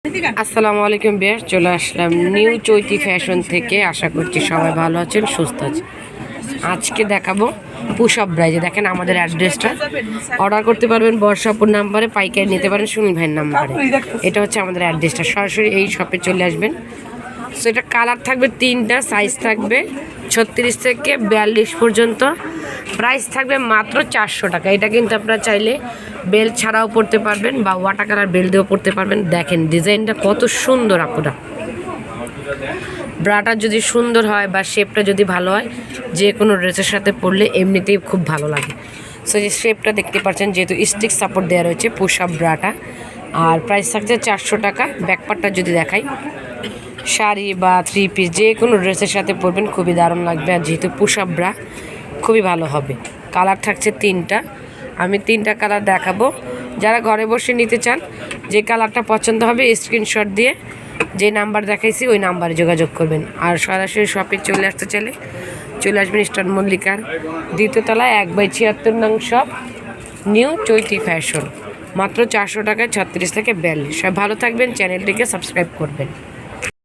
আসসালামু আলাইকুম বিয়ার, চলে আসলাম নিউ চৈতি ফ্যাশন থেকে। আশা করছি সবাই ভালো আছেন, সুস্থ আছেন। আজকে দেখাবো পুশ আপ ব্রাইজে। দেখেন আমাদের অ্যাড্রেসটা, অর্ডার করতে পারবেন বর্ষাপুর নাম্বারে, পাইকারি নিতে পারেন সুনীল ভাইয়ের নাম্বারে। এটা হচ্ছে আমাদের অ্যাড্রেসটা, সরাসরি এই শপে চলে আসবেন। সো এটা কালার থাকবে তিনটা, সাইজ থাকবে 36 থেকে 42 পর্যন্ত। প্রাইস থাকবে মাত্র 400 টাকা। এটা কিন্তু আপনারা চাইলে বেল্ট ছাড়াও পরতে পারবেন বা ওয়াটার কালার বেল্ট দিয়েও পরতে পারবেন। দেখেন ডিজাইনটা কত সুন্দর। আপুরা ব্রাটা যদি সুন্দর হয় বা শেপটা যদি ভালো হয়, যে কোনো ড্রেসের সাথে পরলে এমনিতেই খুব ভালো লাগে। সো যে শেপটা দেখতে পাচ্ছেন, যেহেতু স্টিক সাপোর্ট দেওয়া রয়েছে পুশ আপ ব্রাটা। আর প্রাইস থাকছে 400 টাকা। ব্যাকপার্টটা যদি দেখাই, শাড়ি বা 3 পিস যে কোনো ড্রেসের সাথে পরবেন, খুবই দারুণ লাগবে। আর যেহেতু পুশ আপ ব্রা, খুবই ভালো হবে। কালার থাকছে তিনটা, আমি তিনটা কালার দেখাবো। যারা ঘরে বসে নিতে চান, যে কালারটা পছন্দ হবে স্ক্রিনশট দিয়ে যে নাম্বার দেখাইছি ওই নাম্বারে যোগাযোগ করবেন। আর সরাসরি শপে চলে আসতে চাইলে চলে আসবেন ইস্টার্ন মল্লিকার 2য় তলায় 1/76 নং শপ, নিউ চৈতি ফ্যাশন। মাত্র 400 টাকায় 36 থেকে 42। সব ভালো থাকবেন, চ্যানেলটিকে সাবস্ক্রাইব করবেন।